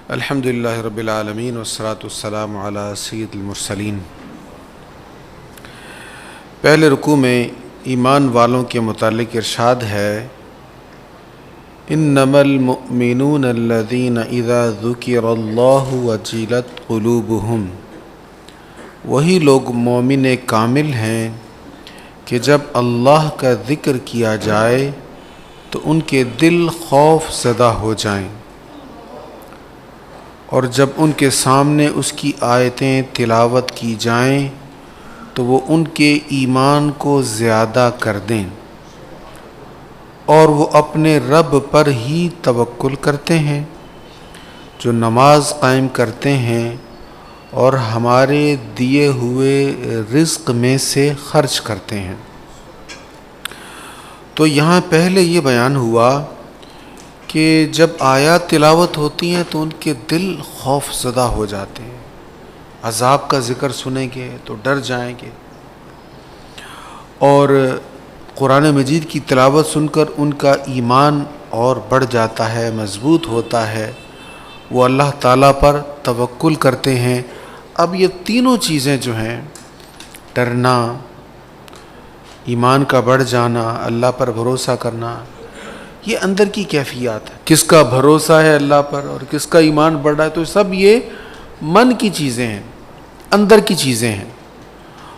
الحمد للہ رب العالمین والصلاة والسلام علی سید المرسلین۔ پہلے رکوع میں ایمان والوں کے متعلق ارشاد ہے، انما المؤمنون الذین اذا ذکر اللہ وجلت قلوبہم، وہی لوگ مومن کامل ہیں کہ جب اللہ کا ذکر کیا جائے تو ان کے دل خوف زدہ ہو جائیں، اور جب ان کے سامنے اس کی آیتیں تلاوت کی جائیں تو وہ ان کے ایمان کو زیادہ کر دیں، اور وہ اپنے رب پر ہی توکل کرتے ہیں، جو نماز قائم کرتے ہیں اور ہمارے دیے ہوئے رزق میں سے خرچ کرتے ہیں۔ تو یہاں پہلے یہ بیان ہوا کہ جب آیات تلاوت ہوتی ہیں تو ان کے دل خوف زدہ ہو جاتے ہیں، عذاب کا ذکر سنیں گے تو ڈر جائیں گے، اور قرآن مجید کی تلاوت سن کر ان کا ایمان اور بڑھ جاتا ہے، مضبوط ہوتا ہے، وہ اللہ تعالیٰ پر توکل کرتے ہیں۔ اب یہ تینوں چیزیں جو ہیں، ڈرنا، ایمان کا بڑھ جانا، اللہ پر بھروسہ کرنا، یہ اندر کی کیفیات ہے۔ کس کا بھروسہ ہے اللہ پر اور کس کا ایمان بڑھ رہا ہے، تو سب یہ من کی چیزیں ہیں، اندر کی چیزیں ہیں۔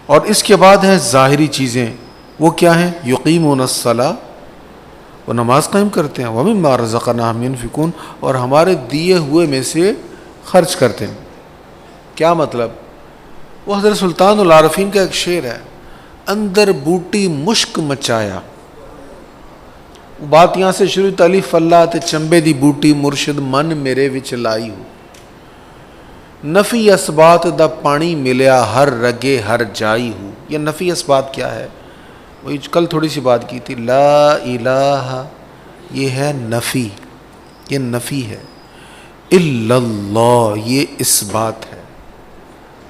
اور اس کے بعد ہے ظاہری چیزیں، وہ کیا ہیں؟ یقیمون الصلاۃ، وہ نماز قائم کرتے ہیں، ومما رزقناہم ينفقون، اور ہمارے دیے ہوئے میں سے خرچ کرتے ہیں۔ کیا مطلب؟ وہ حضرت سلطان العارفین کا ایک شعر ہے، اندر بوٹی مشک مچایا، بات یہاں سے شروع، تالیف اللہ تے چنبے دی بوٹی مرشد من میرے وچ لائی ہو، نفی اسبات دا پانی ملیا ہر رگے ہر جائی ہو۔ یہ نفی اسبات کیا ہے؟ وہی کل تھوڑی سی بات کی تھی، لا الہ، یہ ہے نفی، یہ نفی ہے، الا اللہ، یہ اثبات ہے۔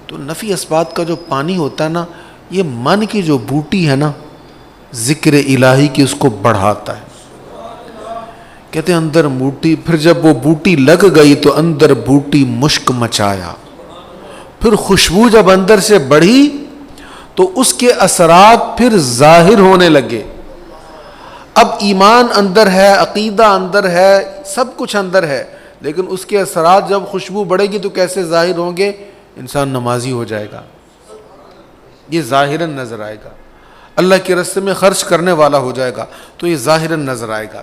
تو نفی اسبات کا جو پانی ہوتا ہے نا، یہ من کی جو بوٹی ہے نا، ذکر الہی کی، اس کو بڑھاتا ہے۔ کہتے ہیں اندر بوٹی، پھر جب وہ بوٹی لگ گئی تو اندر بوٹی مشک مچایا، پھر خوشبو جب اندر سے بڑھی تو اس کے اثرات پھر ظاہر ہونے لگے۔ اب ایمان اندر ہے، عقیدہ اندر ہے، سب کچھ اندر ہے، لیکن اس کے اثرات جب خوشبو بڑھے گی تو کیسے ظاہر ہوں گے؟ انسان نمازی ہو جائے گا، یہ ظاہراً نظر آئے گا، اللہ کے راستے میں خرچ کرنے والا ہو جائے گا تو یہ ظاہراً نظر آئے گا۔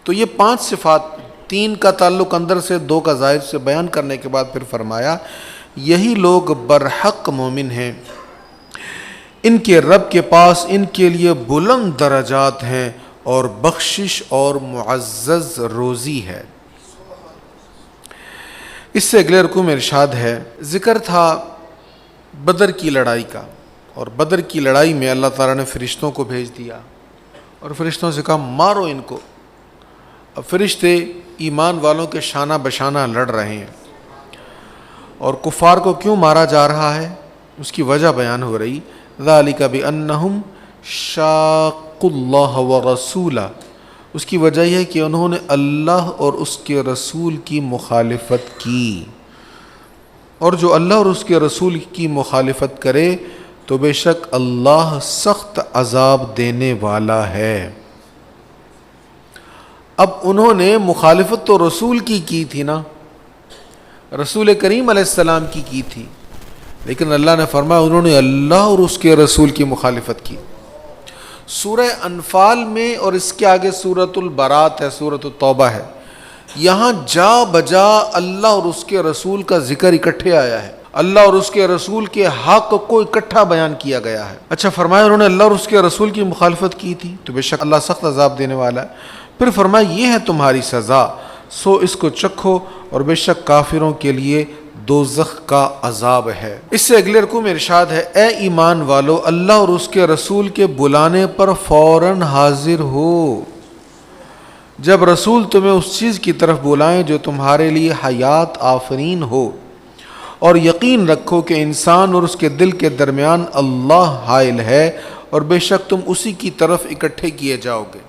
تو یہ 5 صفات، 3 کا تعلق اندر سے، 2 کا ظاہر سے بیان کرنے کے بعد پھر فرمایا، یہی لوگ برحق مومن ہیں، ان کے رب کے پاس ان کے لیے بلند درجات ہیں اور بخشش اور معزز روزی ہے۔ اس سے اگلے رکوع میں ارشاد ہے، ذکر تھا بدر کی لڑائی کا، اور بدر کی لڑائی میں اللہ تعالیٰ نے فرشتوں کو بھیج دیا اور فرشتوں سے کہا مارو ان کو۔ اب فرشتے ایمان والوں کے شانہ بشانہ لڑ رہے ہیں، اور کفار کو کیوں مارا جا رہا ہے اس کی وجہ بیان ہو رہی، ذالک بانہم شاقوا اللہ ورسولہ، اس کی وجہ یہ ہے کہ انہوں نے اللہ اور اس کے رسول کی مخالفت کی، اور جو اللہ اور اس کے رسول کی مخالفت کرے تو بے شک اللہ سخت عذاب دینے والا ہے۔ اب انہوں نے مخالفت تو رسول کی تھی نا، رسول کریم علیہ السلام کی تھی، لیکن اللہ نے فرمایا انہوں نے اللہ اور اس کے رسول کی مخالفت کی۔ سورہ انفال میں اور اس کے آگے سورۃ البرات ہے، سورۃ التوبہ ہے، یہاں جا بجا اللہ اور اس کے رسول کا ذکر اکٹھے آیا ہے، اللہ اور اس کے رسول کے حق کو اکٹھا بیان کیا گیا ہے۔ اچھا فرمایا انہوں نے اللہ اور اس کے رسول کی مخالفت کی تھی تو بے شک اللہ سخت عذاب دینے والا ہے۔ پھر فرمایا یہ ہے تمہاری سزا، سو اس کو چکھو، اور بے شک کافروں کے لیے دوزخ کا عذاب ہے۔ اس سے اگلے رکوع میں ارشاد ہے، اے ایمان والو، اللہ اور اس کے رسول کے بلانے پر فوراً حاضر ہو، جب رسول تمہیں اس چیز کی طرف بلائیں جو تمہارے لیے حیات آفرین ہو، اور یقین رکھو کہ انسان اور اس کے دل کے درمیان اللہ حائل ہے، اور بے شک تم اسی کی طرف اکٹھے کیے جاؤ گے۔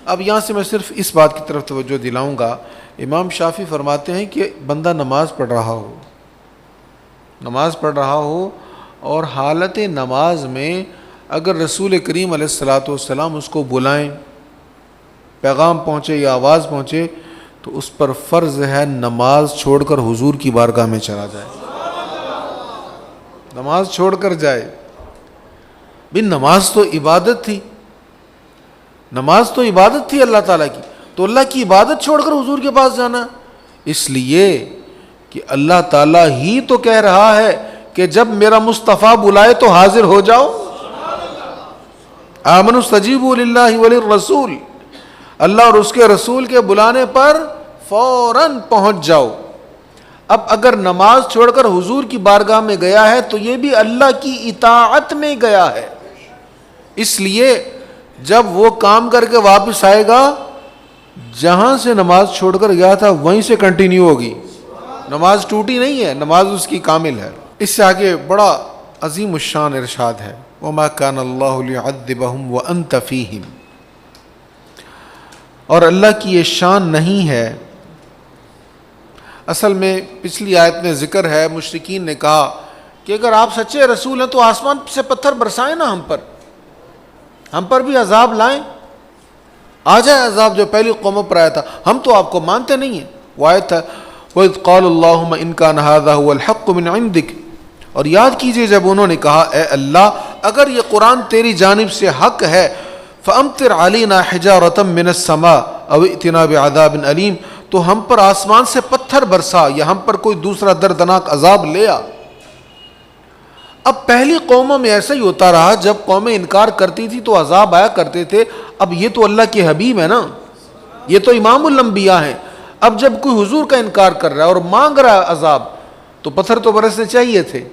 اب یہاں سے میں صرف اس بات کی طرف توجہ دلاؤں گا امام شافعی فرماتے ہیں کہ بندہ نماز پڑھ رہا ہو اور حالت نماز میں اگر رسول کریم علیہ الصلاۃ والسلام اس کو بلائیں، پیغام پہنچے یا آواز پہنچے، تو اس پر فرض ہے نماز چھوڑ کر حضور کی بارگاہ میں چلا جائے، نماز چھوڑ کر جائے۔ بھی نماز تو عبادت تھی اللہ تعالیٰ کی، تو اللہ کی عبادت چھوڑ کر حضور کے پاس جانا، اس لیے کہ اللہ تعالیٰ ہی تو کہہ رہا ہے کہ جب میرا مصطفیٰ بلائے تو حاضر ہو جاؤ۔ آمنوا استجیبوا للہ وللرسول، اللہ اور اس کے رسول کے بلانے پر فوراً پہنچ جاؤ۔ اب اگر نماز چھوڑ کر حضور کی بارگاہ میں گیا ہے تو یہ بھی اللہ کی اطاعت میں گیا ہے، اس لیے جب وہ کام کر کے واپس آئے گا، جہاں سے نماز چھوڑ کر گیا تھا وہیں سے کنٹینیو ہوگی، نماز ٹوٹی نہیں ہے، نماز اس کی کامل ہے۔ اس سے آگے بڑا عظیم الشان ارشاد ہے، وَمَا كَانَ اللَّهُ لِيُعَذِّبَهُمْ وَأَنْتَ فِيهِمْ، اور اللہ کی یہ شان نہیں ہے۔ اصل میں پچھلی آیت میں ذکر ہے، مشرکین نے کہا کہ اگر آپ سچے رسول ہیں تو آسمان سے پتھر برسائیں نا، ہم پر بھی عذاب لائیں، آ جائے عذاب جو پہلی قوموں پر آیا تھا، ہم تو آپ کو مانتے نہیں ہیں۔ وہ آیت ہے وَإِذْ قَالُوا اللَّهُمَّ إِنْ كَانَ هَذَا هُوَ الْحَقُّ مِنْ عِنْدِكَ، اور یاد کیجئے جب انہوں نے کہا اے اللہ اگر یہ قرآن تیری جانب سے حق ہے، فَأَمْطِرْ عَلَيْنَا حِجَارَةً مِّنَ السَّمَاءِ أَوْ ائْتِنَا بِعَذَابٍ أَلِيمٍ، تو ہم پر آسمان سے پتھر برسا یا ہم پر کوئی دوسرا دردناک عذاب لے آ۔ اب پہلی قوموں میں ایسا ہی ہوتا رہا، جب قومیں انکار کرتی تھی تو عذاب آیا کرتے تھے۔ اب یہ تو اللہ کے حبیب ہے نا، یہ تو امام الانبیاء ہیں، اب جب کوئی حضور کا انکار کر رہا ہے اور مانگ رہا ہے عذاب، تو پتھر تو برسنے چاہیے تھے،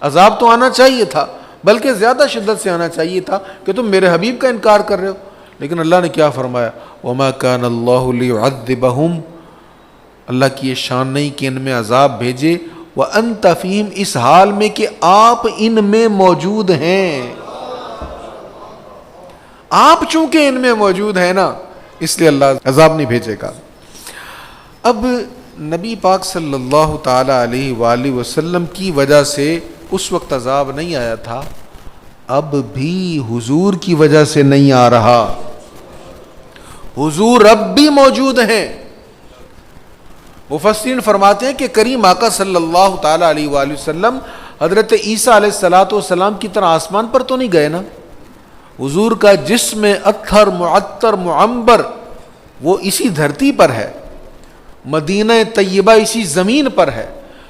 عذاب تو آنا چاہیے تھا، بلکہ زیادہ شدت سے آنا چاہیے تھا کہ تم میرے حبیب کا انکار کر رہے ہو۔ لیکن اللہ نے کیا فرمایا، وَمَا كَانَ اللَّهُ لِيُعَذِّبَهُمْ، اللہ کی یہ شان نہیں کہ ان میں عذاب بھیجے، وَأَنْتَ فِيهِمْ، اس حال میں کہ آپ ان میں موجود ہیں۔ آپ چونکہ ان میں موجود ہیں نا، اس لیے اللہ عذاب نہیں بھیجے گا۔ اب نبی پاک صلی اللہ تعالی علیہ وآلہ وسلم کی وجہ سے اس وقت عذاب نہیں آیا تھا، اب بھی حضور کی وجہ سے نہیں آ رہا، حضور اب بھی موجود ہیں۔ مفسرین فرماتے ہیں کہ کریم آقا صلی اللہ تعالی علیہ وآلہ وسلم حضرت عیسیٰ علیہ السلام کی طرح آسمان پر تو نہیں گئے نا، حضور کا جسم اطہر معطر معمبر وہ اسی دھرتی پر ہے، مدینہ طیبہ اسی زمین پر ہے،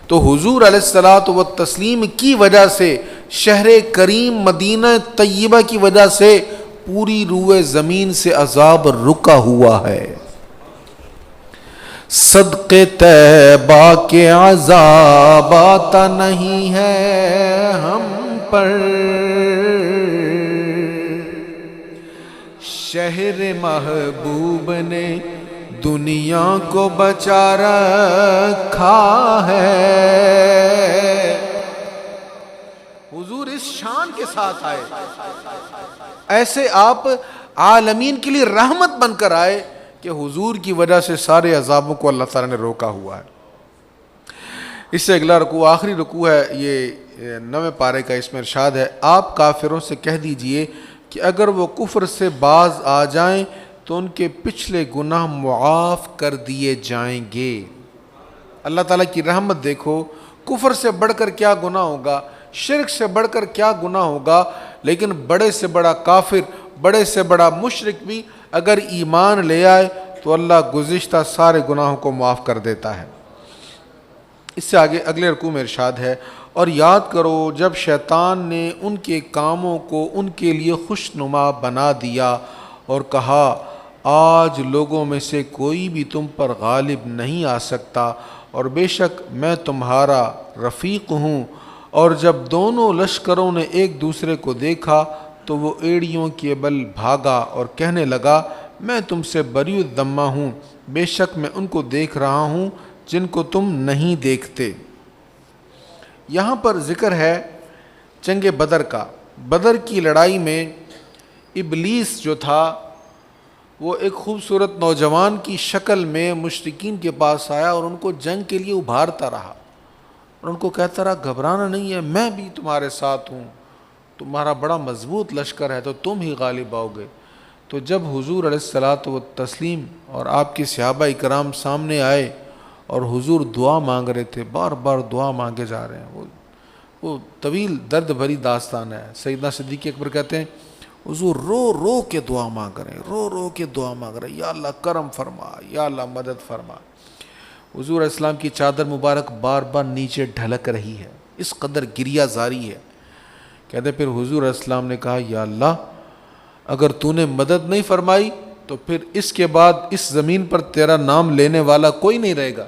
تو حضور علیہ الصلاۃ والتسلیم کی وجہ سے، شہر کریم مدینہ طیبہ کی وجہ سے پوری روئے زمین سے عذاب رکا ہوا ہے۔ صدقے طیبہ کے عذاب آتا نہیں ہے ہم پر، شہر محبوب نے دنیا کو بچا رکھا ہے۔ حضور اس شان کے ساتھ آئے، ایسے آپ عالمین کے لیے رحمت بن کر آئے کہ حضور کی وجہ سے سارے عذابوں کو اللہ تعالیٰ نے روکا ہوا ہے۔ اس سے اگلا رکوع آخری رکوع ہے، یہ 9 پارے کا، اس میں ارشاد ہے، آپ کافروں سے کہہ دیجئے کہ اگر وہ کفر سے باز آ جائیں تو ان کے پچھلے گناہ معاف کر دیے جائیں گے۔ اللہ تعالیٰ کی رحمت دیکھو، کفر سے بڑھ کر کیا گناہ ہوگا، شرک سے بڑھ کر کیا گناہ ہوگا، لیکن بڑے سے بڑا کافر، بڑے سے بڑا مشرک بھی اگر ایمان لے آئے تو اللہ گزشتہ سارے گناہوں کو معاف کر دیتا ہے۔ اس سے آگے اگلے رکوع میں ارشاد ہے، اور یاد کرو جب شیطان نے ان کے کاموں کو ان کے لیے خوشنما بنا دیا اور کہا آج لوگوں میں سے کوئی بھی تم پر غالب نہیں آ سکتا، اور بے شک میں تمہارا رفیق ہوں۔ اور جب دونوں لشکروں نے ایک دوسرے کو دیکھا تو وہ ایڑیوں کے بل بھاگا اور کہنے لگا میں تم سے بری الذمہ ہوں، بے شک میں ان کو دیکھ رہا ہوں جن کو تم نہیں دیکھتے۔ یہاں پر ذکر ہے جنگ بدر کا۔ بدر کی لڑائی میں ابلیس جو تھا وہ ایک خوبصورت نوجوان کی شکل میں مشرکین کے پاس آیا اور ان کو جنگ کے لیے ابھارتا رہا اور ان کو کہتا رہا گھبرانا نہیں ہے، میں بھی تمہارے ساتھ ہوں، تمہارا بڑا مضبوط لشکر ہے تو تم ہی غالب آؤ گے۔ تو جب حضور علیہ الصلاۃ والتسلیم اور آپ کے صحابہ اکرام سامنے آئے اور حضور دعا مانگ رہے تھے، بار بار دعا مانگے جا رہے ہیں، وہ طویل درد بھری داستان ہے۔ سیدنا صدیق اکبر کہتے ہیں حضور رو رو کے دعا مانگ رہے ہیں، رو رو کے دعا مانگ رہے ہیں، یا اللہ کرم فرما، یا اللہ مدد فرما۔ حضور علیہ السلام کی چادر مبارک بار بار نیچے ڈھلک رہی ہے، اس قدر گریہ زاری ہے۔ کہتے پھر حضور علیہ السلام نے کہا یا اللہ اگر تو نے مدد نہیں فرمائی تو پھر اس کے بعد اس زمین پر تیرا نام لینے والا کوئی نہیں رہے گا۔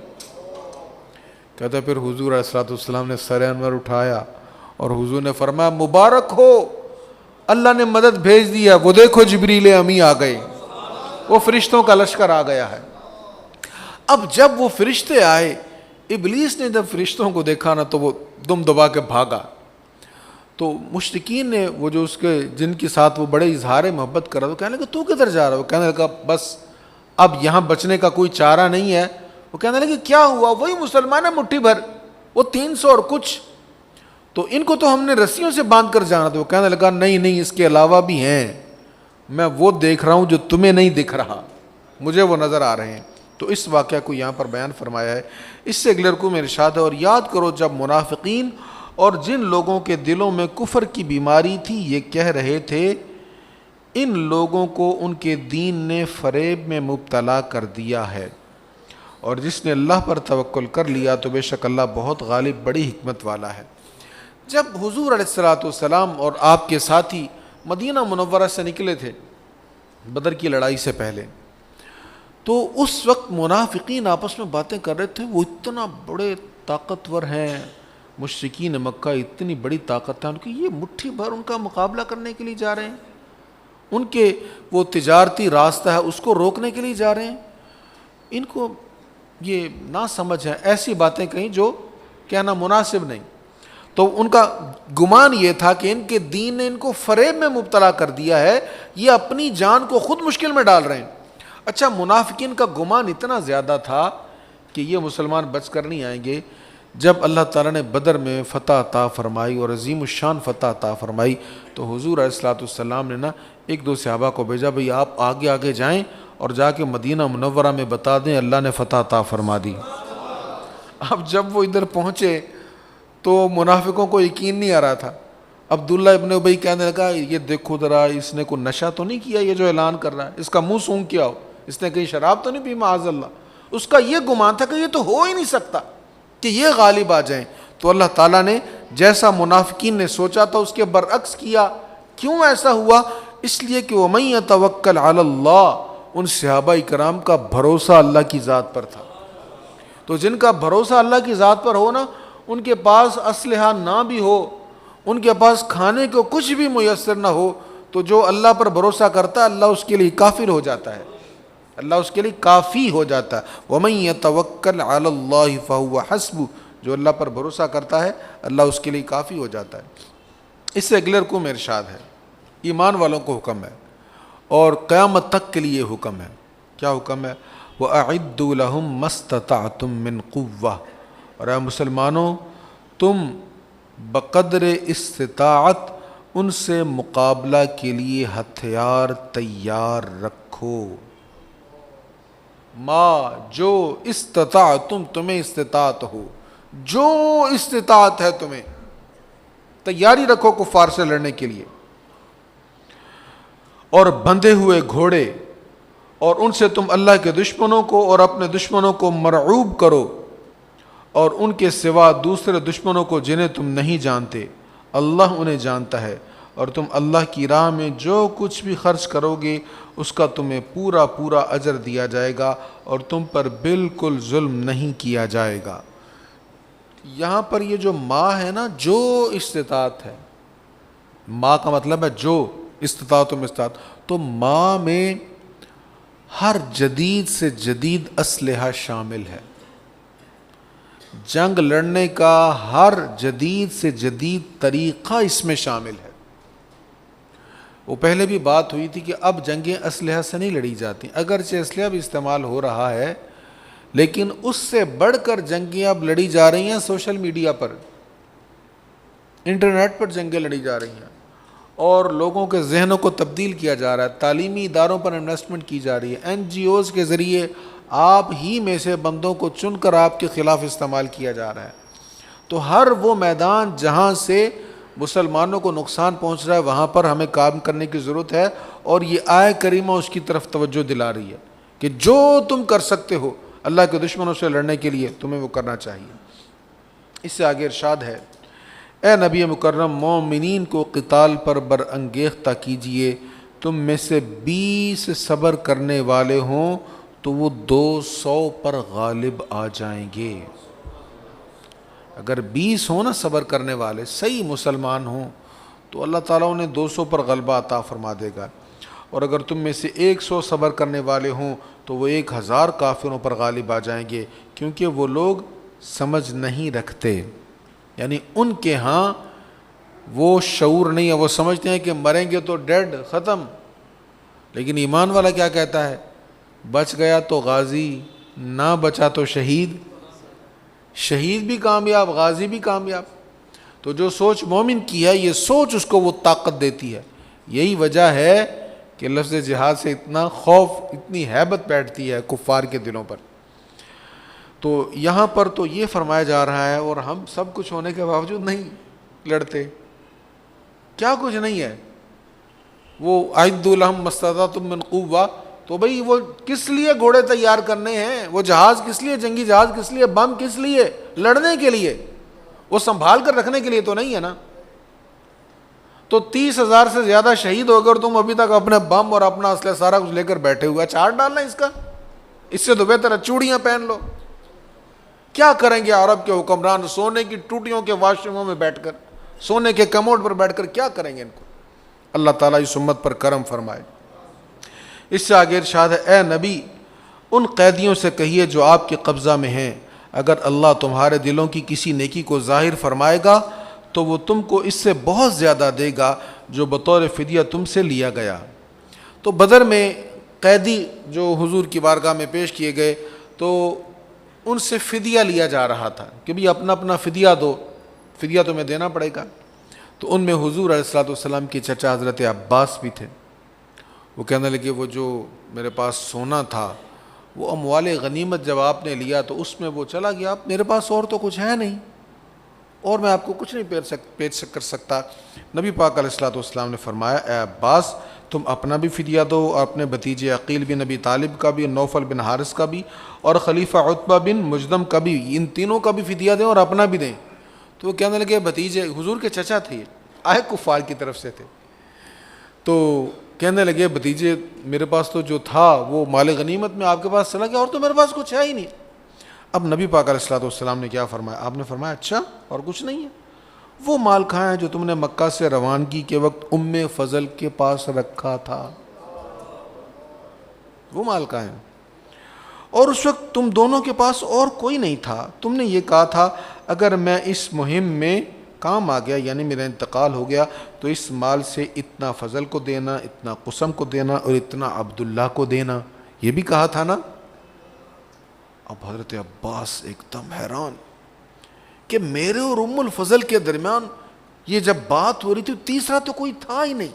کہتا پھر حضور علیہ السلام نے سر انور اٹھایا اور حضور نے فرمایا مبارک ہو، اللہ نے مدد بھیج دیا، وہ دیکھو جبریل امی آ گئے، وہ فرشتوں کا لشکر آ گیا ہے۔ اب جب وہ فرشتے آئے، ابلیس نے جب فرشتوں کو دیکھا نا تو وہ دم دبا کے بھاگا۔ تو مشرکین نے وہ جو اس کے جن کے ساتھ وہ بڑے اظہار محبت کر رہا، تو کہنے لگا تو کدھر جا رہا ہے؟ وہ کہنے لگا بس اب یہاں بچنے کا کوئی چارہ نہیں ہے۔ وہ کہنے لگے کیا ہوا؟ وہی مسلمان ہے مٹھی بھر، وہ 300 اور کچھ، تو ان کو تو ہم نے رسیوں سے باندھ کر جانا تھا۔ وہ کہنے لگا نہیں اس کے علاوہ بھی ہیں، میں وہ دیکھ رہا ہوں جو تمہیں نہیں دکھ رہا، مجھے وہ نظر آ رہے ہیں۔ تو اس واقعہ کو یہاں پر بیان فرمایا ہے۔ اس سے اگلے رکوع میں ارشاد ہے اور یاد کرو جب منافقین اور جن لوگوں کے دلوں میں کفر کی بیماری تھی یہ کہہ رہے تھے ان لوگوں کو ان کے دین نے فریب میں مبتلا کر دیا ہے، اور جس نے اللہ پر توکل کر لیا تو بے شک اللہ بہت غالب بڑی حکمت والا ہے۔ جب حضور علیہ الصلاۃ والسلام اور آپ کے ساتھی مدینہ منورہ سے نکلے تھے بدر کی لڑائی سے پہلے، تو اس وقت منافقین آپس میں باتیں کر رہے تھے وہ اتنا بڑے طاقتور ہیں، مشرکین مکہ اتنی بڑی طاقت ہے ان کی، یہ مٹھی بھر ان کا مقابلہ کرنے کے لیے جا رہے ہیں، ان کے وہ تجارتی راستہ ہے اس کو روکنے کے لیے جا رہے ہیں، ان کو یہ نہ سمجھ ہے، ایسی باتیں کہیں جو کہنا مناسب نہیں۔ تو ان کا گمان یہ تھا کہ ان کے دین نے ان کو فریب میں مبتلا کر دیا ہے، یہ اپنی جان کو خود مشکل میں ڈال رہے ہیں۔ اچھا منافقین کا گمان اتنا زیادہ تھا کہ یہ مسلمان بچ کر نہیں آئیں گے۔ جب اللہ تعالیٰ نے بدر میں فتح عطا فرمائی اور عظیم الشان فتح عطا فرمائی تو حضور علیہ الصلوۃ والسلام نے نا ایک دو صحابہ کو بھیجا بھئی آپ آگے آگے جائیں اور جا کے مدینہ منورہ میں بتا دیں اللہ نے فتح عطا فرما دی۔ اب جب وہ ادھر پہنچے تو منافقوں کو یقین نہیں آ رہا تھا۔ عبداللہ ابن ابی کہنے لگا یہ دیکھو ذرا اس نے کوئی نشہ تو نہیں کیا، یہ جو اعلان کر رہا ہے اس کا منہ سونگ کیا ہو، اس نے کہیں شراب تو نہیں پی معاذ اللہ۔ اس کا یہ گمان تھا کہ یہ تو ہو ہی نہیں سکتا کہ یہ غالب آ جائیں۔ تو اللہ تعالیٰ نے جیسا منافقین نے سوچا تھا اس کے برعکس کیا۔ کیوں ایسا ہوا؟ اس لیے کہ وَمَن يَتَوَكَّلْ عَلَى اللَّهِ، ان صحابہ کرام کا بھروسہ اللہ کی ذات پر تھا۔ تو جن کا بھروسہ اللہ کی ذات پر ہو نا، ان کے پاس اسلحہ نہ بھی ہو، ان کے پاس کھانے کو کچھ بھی میسر نہ ہو، تو جو اللہ پر بھروسہ کرتا ہے اللہ اس کے لیے کافر ہو جاتا ہے، اللہ اس کے لیے کافی ہو جاتا ہے۔ وَمَن يَتَوَكَّلْ عَلَى اللَّهِ فَهُوَ حَسْبُهُ، جو اللہ پر بھروسہ کرتا ہے اللہ اس کے لیے کافی ہو جاتا ہے۔ اس سے اگلے رکوع میں ارشاد ہے ایمان والوں کو حکم ہے اور قیامت تک کے لیے حکم ہے۔ کیا حکم ہے؟ وَأَعِدُّوا لَهُم مَّا اسْتَطَعْتُم مِّن قُوَّةٍ، اور اے مسلمانوں تم بقدر استطاعت ان سے مقابلہ کے لیے ہتھیار تیار رکھو۔ ما جو استطاعتم، تمہیں استطاعت ہو، جو استطاعت ہے تمہیں تیاری رکھو کفار سے لڑنے کے لیے، اور بندھے ہوئے گھوڑے، اور ان سے تم اللہ کے دشمنوں کو اور اپنے دشمنوں کو مرعوب کرو، اور ان کے سوا دوسرے دشمنوں کو جنہیں تم نہیں جانتے اللہ انہیں جانتا ہے، اور تم اللہ کی راہ میں جو کچھ بھی خرچ کرو گے اس کا تمہیں پورا پورا اجر دیا جائے گا، اور تم پر بالکل ظلم نہیں کیا جائے گا۔ یہاں پر یہ جو ما ہے نا، جو استطاعت ہے، ما کا مطلب ہے جو استطاعت میں استطاعت، تو ما میں ہر جدید سے جدید اسلحہ شامل ہے، جنگ لڑنے کا ہر جدید سے جدید طریقہ اس میں شامل ہے۔ وہ پہلے بھی بات ہوئی تھی کہ اب جنگیں اسلحہ سے نہیں لڑی جاتی، اگرچہ اسلحہ بھی استعمال ہو رہا ہے، لیکن اس سے بڑھ کر جنگیں اب لڑی جا رہی ہیں سوشل میڈیا پر، انٹرنیٹ پر جنگیں لڑی جا رہی ہیں، اور لوگوں کے ذہنوں کو تبدیل کیا جا رہا ہے، تعلیمی اداروں پر انویسٹمنٹ کی جا رہی ہے، NGOs کے ذریعے آپ ہی میں سے بندوں کو چن کر آپ کے خلاف استعمال کیا جا رہا ہے۔ تو ہر وہ میدان جہاں سے مسلمانوں کو نقصان پہنچ رہا ہے وہاں پر ہمیں کام کرنے کی ضرورت ہے، اور یہ آیت کریمہ اس کی طرف توجہ دلا رہی ہے کہ جو تم کر سکتے ہو اللہ کے دشمنوں سے لڑنے کے لیے تمہیں وہ کرنا چاہیے۔ اس سے آگے ارشاد ہے، اے نبی مکرم مومنین کو قتال پر برانگیختہ کیجئے، تم میں سے 20 صبر کرنے والے ہوں تو وہ 200 پر غالب آ جائیں گے۔ اگر 20 ہوں نا صبر کرنے والے صحیح مسلمان ہوں تو اللہ تعالیٰ انہیں 200 پر غلبہ عطا فرما دے گا، اور اگر تم میں سے 100 صبر کرنے والے ہوں تو وہ 1000 کافروں پر غالب آ جائیں گے، کیونکہ وہ لوگ سمجھ نہیں رکھتے، یعنی ان کے ہاں وہ شعور نہیں ہے، وہ سمجھتے ہیں کہ مریں گے تو ڈیڈ ختم، لیکن ایمان والا کیا کہتا ہے؟ بچ گیا تو غازی، نہ بچا تو شہید، شہید بھی کامیاب غازی بھی کامیاب۔ تو جو سوچ مومن کی ہے یہ سوچ اس کو وہ طاقت دیتی ہے، یہی وجہ ہے کہ لفظ جہاد سے اتنا خوف اتنی ہیبت بیٹھتی ہے کفار کے دلوں پر۔ تو یہاں پر تو یہ فرمایا جا رہا ہے، اور ہم سب کچھ ہونے کے باوجود نہیں لڑتے، کیا کچھ نہیں ہے، وہ اعدوا لہم ما استطعتم من قوہ، تو بھئی وہ کس لیے گھوڑے تیار کرنے ہیں، وہ جہاز کس لیے، جنگی جہاز کس لیے، بم کس لیے، لڑنے کے لیے، وہ سنبھال کر رکھنے کے لیے تو نہیں ہے نا۔ تو 30,000 سے زیادہ شہید ہو گئے اور تم ابھی تک اپنے بم اور اپنا اسلحہ سارا کچھ لے کر بیٹھے ہوئے، اچار ڈالنا اس کا، اس سے تو بہتر ہے چوڑیاں پہن لو۔ کیا کریں گے عرب کے حکمران سونے کی ٹوٹیوں کے واش روموں میں بیٹھ کر، سونے کے کموڈ پر بیٹھ کر کیا کریں گے ان کو؟ اللہ تعالیٰ اس امت پر کرم فرمائے۔ اس سے آگے ارشاد ہے، اے نبی ان قیدیوں سے کہیے جو آپ کے قبضہ میں ہیں، اگر اللہ تمہارے دلوں کی کسی نیکی کو ظاہر فرمائے گا تو وہ تم کو اس سے بہت زیادہ دے گا جو بطور فدیہ تم سے لیا گیا۔ تو بدر میں قیدی جو حضور کی بارگاہ میں پیش کیے گئے تو ان سے فدیہ لیا جا رہا تھا کہ بھی اپنا اپنا فدیہ دو، فدیہ تمہیں دینا پڑے گا۔ تو ان میں حضور علیہ الصلوۃ والسلام کے چچا حضرت عباس بھی تھے۔ وہ کہنے لگے وہ جو میرے پاس سونا تھا وہ اموال غنیمت جب آپ نے لیا تو اس میں وہ چلا گیا، اب میرے پاس اور تو کچھ ہے نہیں، اور میں آپ کو کچھ نہیں پیش کر سکتا۔ نبی پاک علیہ الصلوۃ والسلام نے فرمایا، اے عباس تم اپنا بھی فدیہ دو، اور اپنے بھتیجے عقیل بن ابی طالب کا بھی، نوفل بن حارث کا بھی، اور خلیفہ عتبہ بن مجدم کا بھی، ان تینوں کا بھی فدیہ دیں اور اپنا بھی دیں۔ تو وہ کہنے لگے بھتیجے، حضور کے چچا تھے، آئے کفار کی طرف سے تھے، تو کہنے لگے بھتیجے میرے پاس تو جو تھا وہ مال غنیمت میں آپ کے پاس چلا گیا، اور تو میرے پاس کچھ ہے ہی نہیں۔ اب نبی پاک علیہ الصلوۃ والسلام نے کیا فرمایا؟ آپ نے فرمایا اچھا اور کچھ نہیں ہے؟ وہ مال کہاں ہے جو تم نے مکہ سے روانگی کے وقت ام فضل کے پاس رکھا تھا؟ وہ مال کہاں ہے؟ اور اس وقت تم دونوں کے پاس اور کوئی نہیں تھا، تم نے یہ کہا تھا اگر میں اس مہم میں کام آ گیا، یعنی میرا انتقال ہو گیا، تو اس مال سے اتنا فضل کو دینا، اتنا قسم کو دینا، اور اتنا عبداللہ کو دینا، یہ بھی کہا تھا نا۔ اب حضرت عباس ایک دم حیران کہ میرے اور ام الفضل کے درمیان یہ جب بات ہو رہی تھی تیسرا تو کوئی تھا ہی نہیں،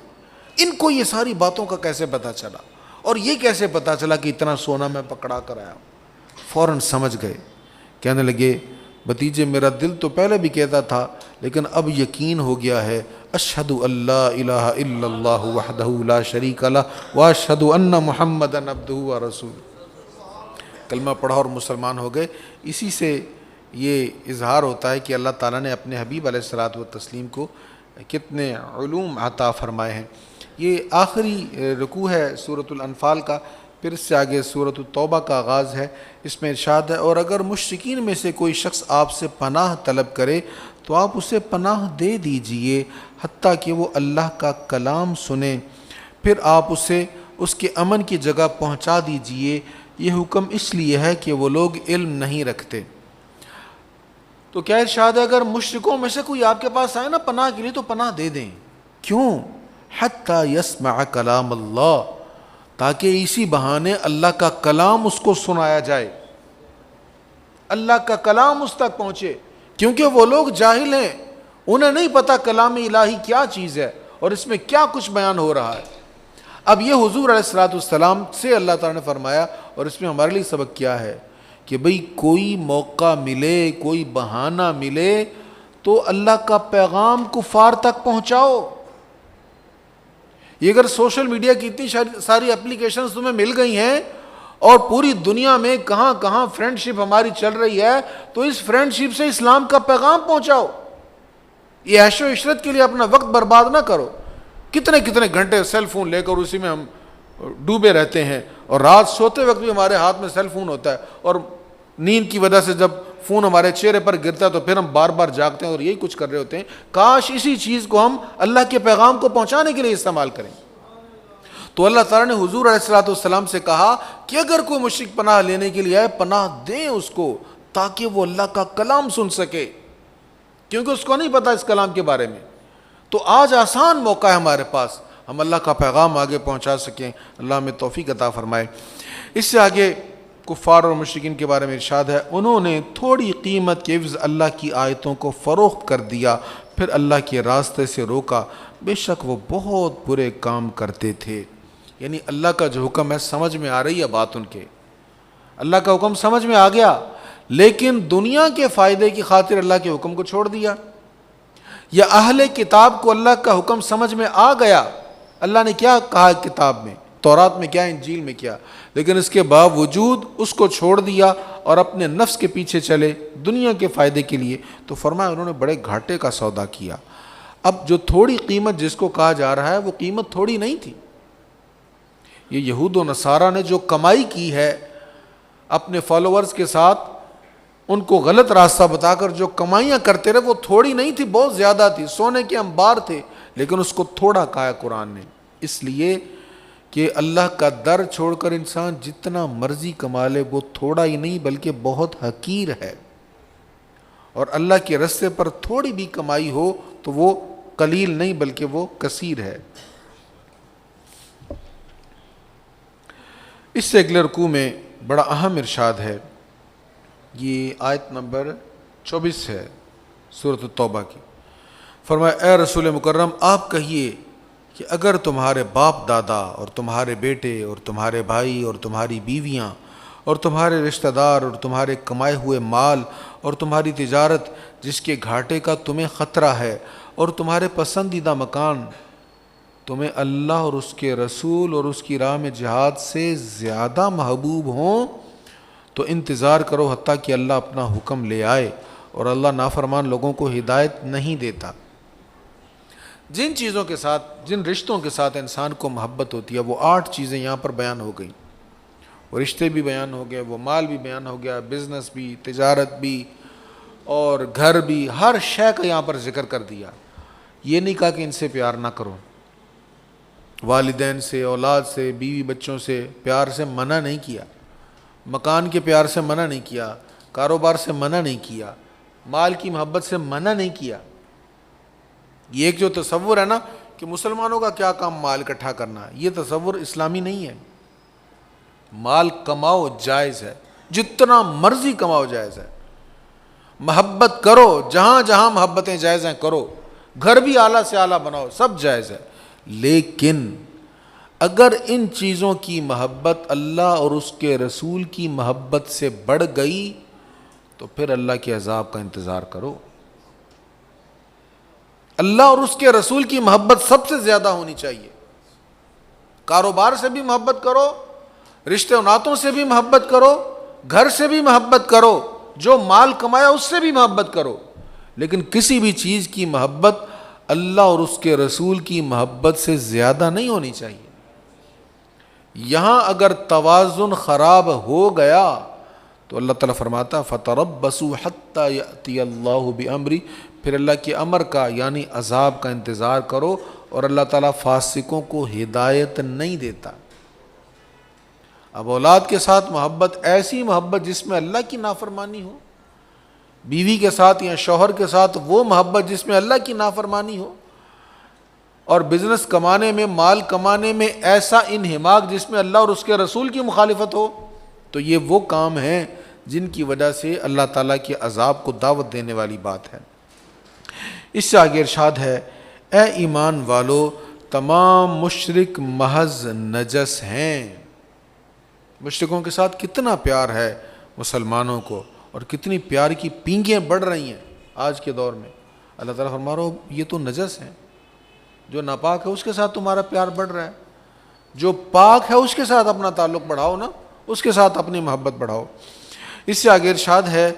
ان کو یہ ساری باتوں کا کیسے پتا چلا، اور یہ کیسے پتا چلا کہ اتنا سونا میں پکڑا کر آیا؟ فوراً سمجھ گئے، کہنے لگے بھتیجے میرا دل تو پہلے بھی کہتا تھا لیکن اب یقین ہو گیا ہے، اشہد اللہ الہ الا اللہ وحدہ لا شریک لہ واشہد ان محمدا عبدہ ورسولہ، کلمہ پڑھا اور مسلمان ہو گئے۔ اسی سے یہ اظہار ہوتا ہے کہ اللہ تعالیٰ نے اپنے حبیب علیہ الصلوۃ والتسلیم کو کتنے علوم عطا فرمائے ہیں۔ یہ آخری رکوع ہے سورۃ الانفال کا، پھر اس سے آگے سورۃ التوبہ کا آغاز ہے۔ اس میں ارشاد ہے، اور اگر مشرکین میں سے کوئی شخص آپ سے پناہ طلب کرے تو آپ اسے پناہ دے دیجئے حتیٰ کہ وہ اللہ کا کلام سنے، پھر آپ اسے اس کے امن کی جگہ پہنچا دیجئے، یہ حکم اس لیے ہے کہ وہ لوگ علم نہیں رکھتے۔ تو کیا ارشاد ہے، اگر مشرکوں میں سے کوئی آپ کے پاس آئے نا پناہ کے لیے تو پناہ دے دیں۔ کیوں؟ حتی یسمع کلام اللہ، تاکہ اسی بہانے اللہ کا کلام اس کو سنایا جائے، اللہ کا کلام اس تک پہنچے، کیونکہ وہ لوگ جاہل ہیں، انہیں نہیں پتا کلام الہی کیا چیز ہے اور اس میں کیا کچھ بیان ہو رہا ہے۔ اب یہ حضور علیہ الصلوۃ والسلام سے اللہ تعالیٰ نے فرمایا، اور اس میں ہمارے لیے سبق کیا ہے کہ بھئی کوئی موقع ملے، کوئی بہانہ ملے تو اللہ کا پیغام کفار تک پہنچاؤ۔ یہ اگر سوشل میڈیا کی اتنی ساری اپلیکیشنز تمہیں مل گئی ہیں اور پوری دنیا میں کہاں کہاں فرینڈ شپ ہماری چل رہی ہے، تو اس فرینڈ شپ سے اسلام کا پیغام پہنچاؤ۔ یہ عیش و عشرت کے لیے اپنا وقت برباد نہ کرو۔ کتنے کتنے گھنٹے سیل فون لے کر اسی میں ہم ڈوبے رہتے ہیں، اور رات سوتے وقت بھی ہمارے ہاتھ میں سیل فون ہوتا ہے، اور نیند کی وجہ سے جب فون ہمارے چہرے پر گرتا ہے تو پھر ہم بار بار جاگتے ہیں اور یہی کچھ کر رہے ہوتے ہیں۔ کاش اسی چیز کو ہم اللہ کے پیغام کو پہنچانے کے لیے استعمال کریں۔ تو اللہ تعالیٰ نے حضور علیہ الصلوۃ والسلام سے کہا کہ اگر کوئی مشرک پناہ لینے کے لیے آئے، پناہ دیں اس کو، تاکہ وہ اللہ کا کلام سن سکے، کیونکہ اس کو نہیں پتا اس کلام کے بارے میں۔ تو آج آسان موقع ہے ہمارے پاس، ہم اللہ کا پیغام آگے پہنچا سکیں۔ اللہ ہمیں توفیق عطا فرمائے۔ اس سے آگے کفار اور مشرکین کے بارے میں ارشاد ہے، انہوں نے تھوڑی قیمت کے عوض اللہ کی آیتوں کو فروخت کر دیا، پھر اللہ کے راستے سے روکا، بے شک وہ بہت برے کام کرتے تھے۔ یعنی اللہ کا جو حکم ہے سمجھ میں آ رہی ہے بات ان کے، اللہ کا حکم سمجھ میں آ گیا، لیکن دنیا کے فائدے کی خاطر اللہ کے حکم کو چھوڑ دیا۔ یا اہل کتاب کو اللہ کا حکم سمجھ میں آ گیا، اللہ نے کیا کہا کتاب میں، تورات میں کیا، انجیل میں کیا، لیکن اس کے باوجود اس کو چھوڑ دیا اور اپنے نفس کے پیچھے چلے دنیا کے فائدے کے لیے، تو فرمایا انہوں نے بڑے گھاٹے کا سودا کیا۔ اب جو تھوڑی قیمت جس کو کہا جا رہا ہے وہ قیمت تھوڑی نہیں تھی۔ یہ یہود و نصارہ نے جو کمائی کی ہے اپنے فالوورز کے ساتھ، ان کو غلط راستہ بتا کر جو کمائیاں کرتے رہے، وہ تھوڑی نہیں تھی، بہت زیادہ تھی، سونے کے انبار تھے، لیکن اس کو تھوڑا کہا قرآن نے، اس لیے کہ اللہ کا در چھوڑ کر انسان جتنا مرضی کما لے وہ تھوڑا ہی نہیں بلکہ بہت حقیر ہے، اور اللہ کے رستے پر تھوڑی بھی کمائی ہو تو وہ قلیل نہیں بلکہ وہ کثیر ہے۔ اس سے اگلے رکوع میں بڑا اہم ارشاد ہے، یہ آیت نمبر 24 ہے سورۃ التوبہ کی۔ فرمایا اے رسول مکرم آپ کہیے کہ اگر تمہارے باپ دادا اور تمہارے بیٹے اور تمہارے بھائی اور تمہاری بیویاں اور تمہارے رشتہ دار اور تمہارے کمائے ہوئے مال اور تمہاری تجارت جس کے گھاٹے کا تمہیں خطرہ ہے اور تمہارے پسندیدہ مکان تمہیں اللہ اور اس کے رسول اور اس کی راہ میں جہاد سے زیادہ محبوب ہوں تو انتظار کرو حتیٰ کہ اللہ اپنا حکم لے آئے، اور اللہ نافرمان لوگوں کو ہدایت نہیں دیتا۔ جن چیزوں کے ساتھ، جن رشتوں کے ساتھ انسان کو محبت ہوتی ہے، وہ 8 چیزیں یہاں پر بیان ہو گئیں، وہ رشتے بھی بیان ہو گئے، وہ مال بھی بیان ہو گیا، بزنس بھی، تجارت بھی اور گھر بھی، ہر شے کا یہاں پر ذکر کر دیا۔ یہ نہیں کہا کہ ان سے پیار نہ کرو، والدین سے، اولاد سے، بیوی بچوں سے پیار سے منع نہیں کیا، مکان کے پیار سے منع نہیں کیا، کاروبار سے منع نہیں کیا، مال کی محبت سے منع نہیں کیا۔ یہ ایک جو تصور ہے نا کہ مسلمانوں کا کیا کام مال اکٹھا کرنا، یہ تصور اسلامی نہیں ہے۔ مال کماؤ جائز ہے، جتنا مرضی کماؤ جائز ہے، محبت کرو، جہاں جہاں محبتیں جائز ہیں کرو، گھر بھی اعلیٰ سے اعلیٰ بناؤ، سب جائز ہے، لیکن اگر ان چیزوں کی محبت اللہ اور اس کے رسول کی محبت سے بڑھ گئی تو پھر اللہ کے عذاب کا انتظار کرو۔ اللہ اور اس کے رسول کی محبت سب سے زیادہ ہونی چاہیے۔ کاروبار سے بھی محبت کرو، رشتے و ناتوں سے بھی محبت کرو، گھر سے بھی محبت کرو، جو مال کمایا اس سے بھی محبت کرو، لیکن کسی بھی چیز کی محبت اللہ اور اس کے رسول کی محبت سے زیادہ نہیں ہونی چاہیے۔ یہاں اگر توازن خراب ہو گیا تو اللہ تعالیٰ فرماتا فَتَرَبَّصُوا حَتَّى يَأْتِيَ اللَّهُ بِأَمْرِهِ، پھر اللہ کے امر کا یعنی عذاب کا انتظار کرو، اور اللہ تعالیٰ فاسقوں کو ہدایت نہیں دیتا۔ اب اولاد کے ساتھ محبت، ایسی محبت جس میں اللہ کی نافرمانی ہو، بیوی کے ساتھ یا شوہر کے ساتھ وہ محبت جس میں اللہ کی نافرمانی ہو، اور بزنس کمانے میں، مال کمانے میں ایسا انہماک جس میں اللہ اور اس کے رسول کی مخالفت ہو، تو یہ وہ کام ہیں جن کی وجہ سے اللہ تعالیٰ کے عذاب کو دعوت دینے والی بات ہے۔ اس سے آگے ارشاد ہے، اے ایمان والو، تمام مشرک محض نجس ہیں۔ مشرکوں کے ساتھ کتنا پیار ہے مسلمانوں کو، اور کتنی پیار کی پینگیں بڑھ رہی ہیں آج کے دور میں۔ اللہ تعالیٰ فرما رہا ہو یہ تو نجس ہیں، جو ناپاک ہے اس کے ساتھ تمہارا پیار بڑھ رہا ہے، جو پاک ہے اس کے ساتھ اپنا تعلق بڑھاؤ نا، اس کے ساتھ اپنی محبت بڑھاؤ۔ اس سے آگے ارشاد ہے،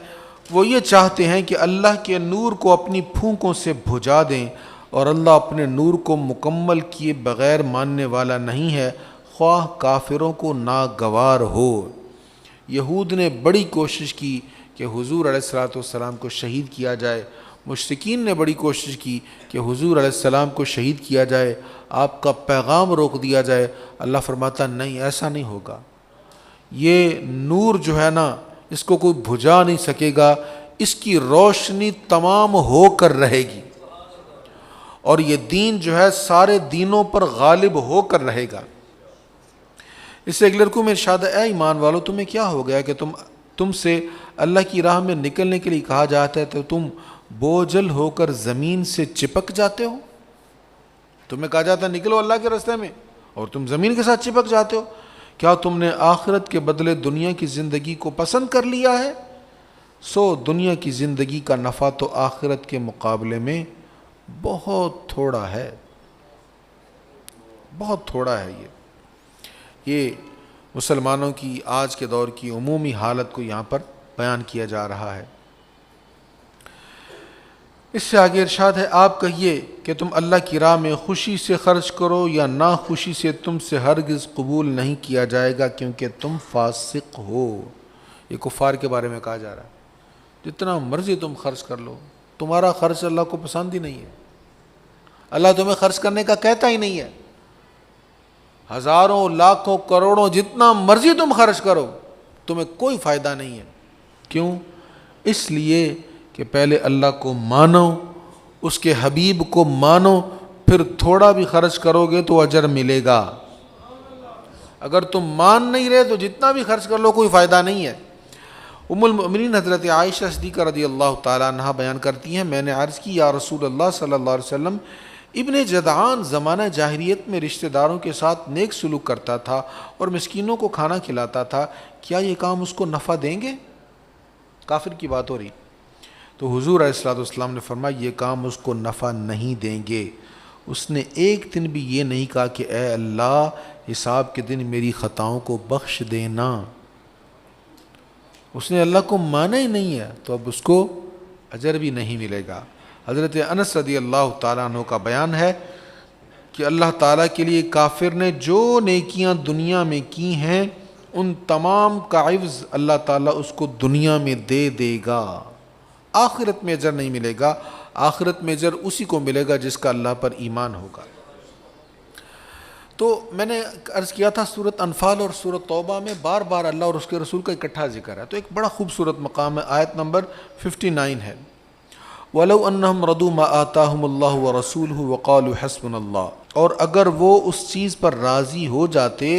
وہ یہ چاہتے ہیں کہ اللہ کے نور کو اپنی پھونکوں سے بجھا دیں، اور اللہ اپنے نور کو مکمل کیے بغیر ماننے والا نہیں ہے، خواہ کافروں کو ناگوار ہو۔ یہود نے بڑی کوشش کی کہ حضور علیہ الصلوۃ والسلام کو شہید کیا جائے، مشرکین نے بڑی کوشش کی کہ حضور علیہ السلام کو شہید کیا جائے، آپ کا پیغام روک دیا جائے۔ اللہ فرماتا نہیں، ایسا نہیں ہوگا، یہ نور جو ہے نا اس کو کوئی بجھا نہیں سکے گا، اس کی روشنی تمام ہو کر رہے گی، اور یہ دین جو ہے سارے دینوں پر غالب ہو کر رہے گا۔ اس سے اگلے رکوع میں ارشاد ہے، اے ایمان والو، تمہیں کیا ہو گیا کہ تم سے اللہ کی راہ میں نکلنے کے لیے کہا جاتا ہے تو تم بوجھل ہو کر زمین سے چپک جاتے ہو؟ تمہیں کہا جاتا ہے نکلو اللہ کے راستے میں اور تم زمین کے ساتھ چپک جاتے ہو۔ کیا تم نے آخرت کے بدلے دنیا کی زندگی کو پسند کر لیا ہے؟ سو دنیا کی زندگی کا نفع تو آخرت کے مقابلے میں بہت تھوڑا ہے، بہت تھوڑا ہے۔ یہ مسلمانوں کی آج کے دور کی عمومی حالت کو یہاں پر بیان کیا جا رہا ہے۔ اس سے آگے ارشاد ہے، آپ کہیے کہ تم اللہ کی راہ میں خوشی سے خرچ کرو یا ناخوشی سے، تم سے ہرگز قبول نہیں کیا جائے گا کیونکہ تم فاسق ہو۔ یہ کفار کے بارے میں کہا جا رہا ہے، جتنا مرضی تم خرچ کر لو، تمہارا خرچ اللہ کو پسند ہی نہیں ہے، اللہ تمہیں خرچ کرنے کا کہتا ہی نہیں ہے۔ ہزاروں، لاکھوں، کروڑوں، جتنا مرضی تم خرچ کرو، تمہیں کوئی فائدہ نہیں ہے۔ کیوں؟ اس لیے کہ پہلے اللہ کو مانو، اس کے حبیب کو مانو، پھر تھوڑا بھی خرچ کرو گے تو اجر ملے گا۔ اگر تم مان نہیں رہے تو جتنا بھی خرچ کر لو کوئی فائدہ نہیں ہے۔ ام المؤمنین حضرت عائشہ صدیقہ رضی اللہ تعالیٰ عنہ بیان کرتی ہیں، میں نے عرض کی یا رسول اللہ صلی اللہ علیہ وسلم، ابن جدعان زمانہ جاہلیت میں رشتہ داروں کے ساتھ نیک سلوک کرتا تھا اور مسکینوں کو کھانا کھلاتا تھا، کیا یہ کام اس کو نفع دیں گے؟ کافر کی بات ہو رہی۔ تو حضور علیہ الصلوۃ والسلام نے فرمایا یہ کام اس کو نفع نہیں دیں گے۔ اس نے ایک دن بھی یہ نہیں کہا کہ اے اللہ حساب کے دن میری خطاؤں کو بخش دینا۔ اس نے اللہ کو مانا ہی نہیں ہے تو اب اس کو اجر بھی نہیں ملے گا۔ حضرت انس رضی اللہ تعالیٰ عنہ کا بیان ہے کہ اللہ تعالیٰ کے لیے کافر نے جو نیکیاں دنیا میں کی ہیں ان تمام کا عوض اللہ تعالیٰ اس کو دنیا میں دے دے گا، آخرت میں اجر نہیں ملے گا۔ آخرت میں اجر اسی کو ملے گا جس کا اللہ پر ایمان ہوگا۔ تو میں نے عرض کیا تھا سورۃ انفال اور سورۃ توبہ میں بار بار اللہ اور اس کے رسول کا اکٹھا ذکر ہے، تو ایک بڑا خوبصورت مقام ہے، آیت نمبر 59 ہے، وَلَوْ أَنَّهُمْ رَضُوا مَا آتَاهُمُ اللَّهُ وَرَسُولُهُ وَقَالُوا حَسْبُنَا اللَّهُ، اور اگر وہ اس چیز پر راضی ہو جاتے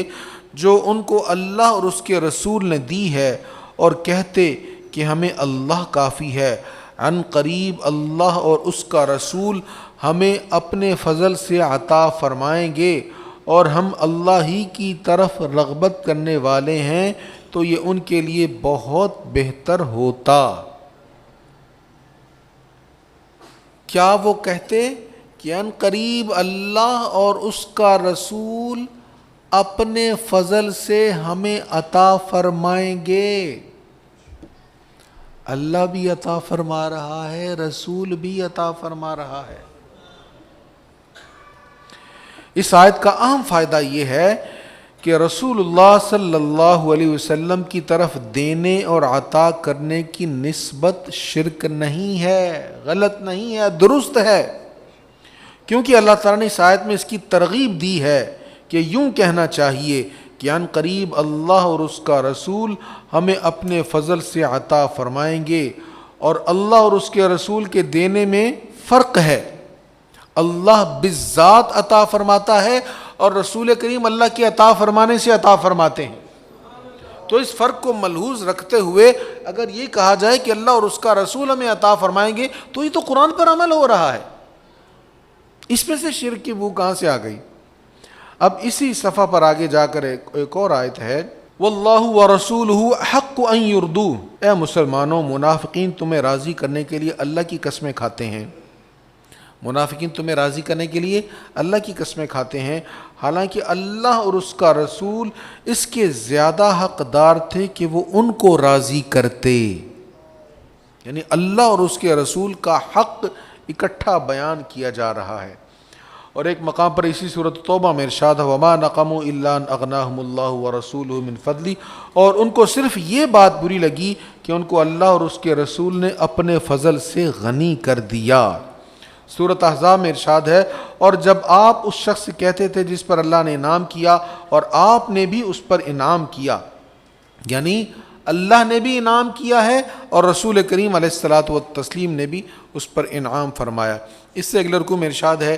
جو ان کو اللہ اور اس کے رسول نے دی ہے، اور کہتے کہ ہمیں اللہ کافی ہے، عن قریب اللہ اور اس کا رسول ہمیں اپنے فضل سے عطا فرمائیں گے اور ہم اللہ ہی کی طرف رغبت کرنے والے ہیں، تو یہ ان کے لیے بہت بہتر ہوتا۔ کیا وہ کہتے کہ ان قریب اللہ اور اس کا رسول اپنے فضل سے ہمیں عطا فرمائیں گے؟ اللہ بھی عطا فرما رہا ہے، رسول بھی عطا فرما رہا ہے۔ اس آیت کا اہم فائدہ یہ ہے کہ رسول اللہ صلی اللہ علیہ وسلم کی طرف دینے اور عطا کرنے کی نسبت شرک نہیں ہے، غلط نہیں ہے، درست ہے، کیونکہ اللہ تعالیٰ نے اس آیت میں اس کی ترغیب دی ہے کہ یوں کہنا چاہیے کہ ان قریب اللہ اور اس کا رسول ہمیں اپنے فضل سے عطا فرمائیں گے، اور اللہ اور اس کے رسول کے دینے میں فرق ہے۔ اللہ بالذات عطا فرماتا ہے اور رسول کریم اللہ کے عطا فرمانے سے عطا فرماتے ہیں۔ تو اس فرق کو ملحوظ رکھتے ہوئے اگر یہ کہا جائے کہ اللہ اور اس کا رسول ہمیں عطا فرمائیں گے تو یہ تو قرآن پر عمل ہو رہا ہے، اس میں سے شرک کی بو کہاں سے آ گئی؟ اب اسی صفحہ پر آگے جا کر ایک اور آیت ہے، واللہ ورسولہ حق ان یردوہ، اے مسلمانوں منافقین تمہیں راضی کرنے کے لیے اللہ کی قسمیں کھاتے ہیں، منافقین تمہیں راضی کرنے کے لیے اللہ کی قسمیں کھاتے ہیں، حالانکہ اللہ اور اس کا رسول اس کے زیادہ حقدار تھے کہ وہ ان کو راضی کرتے، یعنی اللہ اور اس کے رسول کا حق اکٹھا بیان کیا جا رہا ہے۔ اور ایک مقام پر اسی سورۃ توبہ میں ارشاد ہے، وما نقموا الا ان اغناہم اللہ ورسولہ من فضلہ، اور ان کو صرف یہ بات بری لگی کہ ان کو اللہ اور اس کے رسول نے اپنے فضل سے غنی کر دیا۔ سورۃ احزاب میں ارشاد ہے، اور جب آپ اس شخص سے کہتے تھے جس پر اللہ نے انعام کیا اور آپ نے بھی اس پر انعام کیا، یعنی اللہ نے بھی انعام کیا ہے اور رسول کریم علیہ الصلاۃ والتسلیم نے بھی اس پر انعام فرمایا۔ اس سے اگلے رکوع میں ارشاد ہے،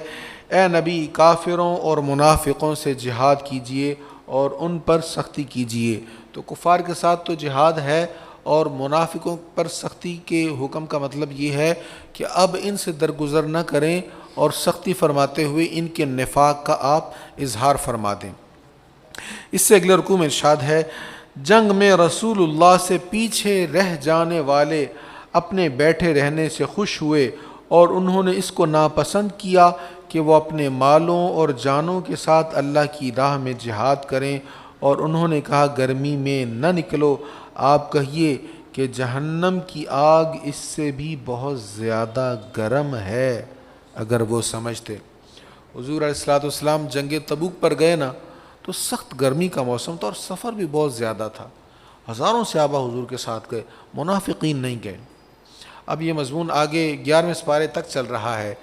اے نبی کافروں اور منافقوں سے جہاد کیجئے اور ان پر سختی کیجئے۔ تو کفار کے ساتھ تو جہاد ہے، اور منافقوں پر سختی کے حکم کا مطلب یہ ہے کہ اب ان سے درگزر نہ کریں اور سختی فرماتے ہوئے ان کے نفاق کا آپ اظہار فرما دیں۔ اس سے اگلے رکوع میں ارشاد ہے، جنگ میں رسول اللہ سے پیچھے رہ جانے والے اپنے بیٹھے رہنے سے خوش ہوئے اور انہوں نے اس کو ناپسند کیا کہ وہ اپنے مالوں اور جانوں کے ساتھ اللہ کی راہ میں جہاد کریں، اور انہوں نے کہا گرمی میں نہ نکلو، آپ کہیے کہ جہنم کی آگ اس سے بھی بہت زیادہ گرم ہے اگر وہ سمجھتے۔ حضور علیہ الصلوۃ والسلام جنگ تبوک پر گئے نا تو سخت گرمی کا موسم تھا اور سفر بھی بہت زیادہ تھا، ہزاروں صحابہ حضور کے ساتھ گئے، منافقین نہیں گئے۔ اب یہ مضمون آگے 11ویں سپارے تک چل رہا ہے،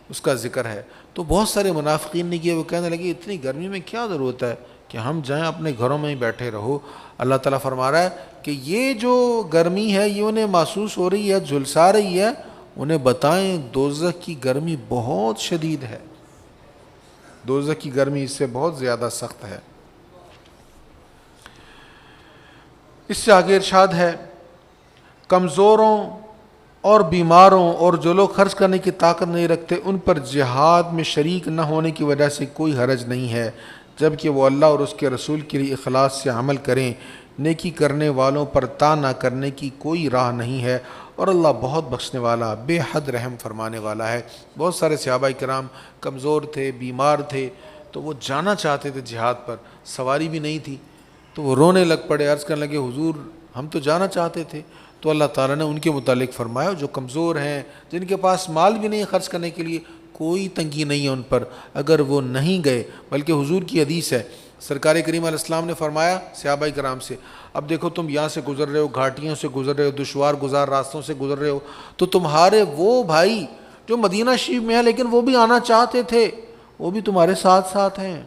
اس کا ذکر ہے، تو بہت سارے منافقین نہیں گئے، وہ کہنے لگے اتنی گرمی میں کیا ضرورت ہے کہ ہم جائیں، اپنے گھروں میں ہی بیٹھے رہو۔ اللہ تعالیٰ فرما رہا ہے کہ یہ جو گرمی ہے یہ انہیں محسوس ہو رہی ہے، جھلسا رہی ہے، انہیں بتائیں دوزخ کی گرمی بہت شدید ہے، دوزخ کی گرمی اس سے بہت زیادہ سخت ہے۔ اس سے آگے ارشاد ہے، کمزوروں اور بیماروں اور جو لوگ خرچ کرنے کی طاقت نہیں رکھتے ان پر جہاد میں شریک نہ ہونے کی وجہ سے کوئی حرج نہیں ہے، جبکہ وہ اللہ اور اس کے رسول کے لیے اخلاص سے عمل کریں، نیکی کرنے والوں پر طاعت نہ کرنے کی کوئی راہ نہیں ہے، اور اللہ بہت بخشنے والا بے حد رحم فرمانے والا ہے۔ بہت سارے صحابہ کرام کمزور تھے، بیمار تھے، تو وہ جانا چاہتے تھے جہاد پر، سواری بھی نہیں تھی، تو وہ رونے لگ پڑے، عرض کرنے لگے حضور ہم تو جانا چاہتے تھے۔ تو اللہ تعالیٰ نے ان کے متعلق فرمایا جو کمزور ہیں، جن کے پاس مال بھی نہیں خرچ کرنے کے لیے، کوئی تنگی نہیں ہے ان پر اگر وہ نہیں گئے، بلکہ حضور کی حدیث ہے، سرکار کریم علیہ السلام نے فرمایا صحابہ کرام سے، اب دیکھو تم یہاں سے گزر رہے ہو، گھاٹیوں سے گزر رہے ہو، دشوار گزار راستوں سے گزر رہے ہو، تو تمہارے وہ بھائی جو مدینہ شریف میں ہیں لیکن وہ بھی آنا چاہتے تھے، وہ بھی تمہارے ساتھ ساتھ ہیں،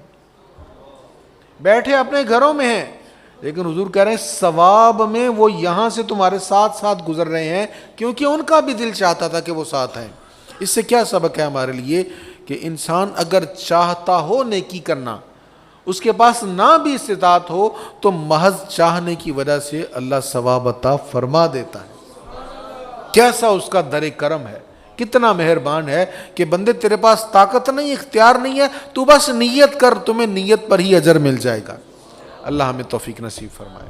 بیٹھے اپنے گھروں میں ہیں، لیکن حضور کہہ رہے ہیں ثواب میں وہ یہاں سے تمہارے ساتھ ساتھ گزر رہے ہیں، کیونکہ ان کا بھی دل چاہتا تھا کہ وہ ساتھ ہیں۔ اس سے کیا سبق ہے ہمارے لیے کہ انسان اگر چاہتا ہو نیکی کرنا، اس کے پاس نہ بھی استطاعت ہو، تو محض چاہنے کی وجہ سے اللہ ثواب عطا فرما دیتا ہے۔ کیسا اس کا در کرم ہے، کتنا مہربان ہے کہ بندے تیرے پاس طاقت نہیں، اختیار نہیں ہے، تو بس نیت کر، تمہیں نیت پر ہی اجر مل جائے گا۔ اللہ ہمیں توفیق نصیب فرمائے۔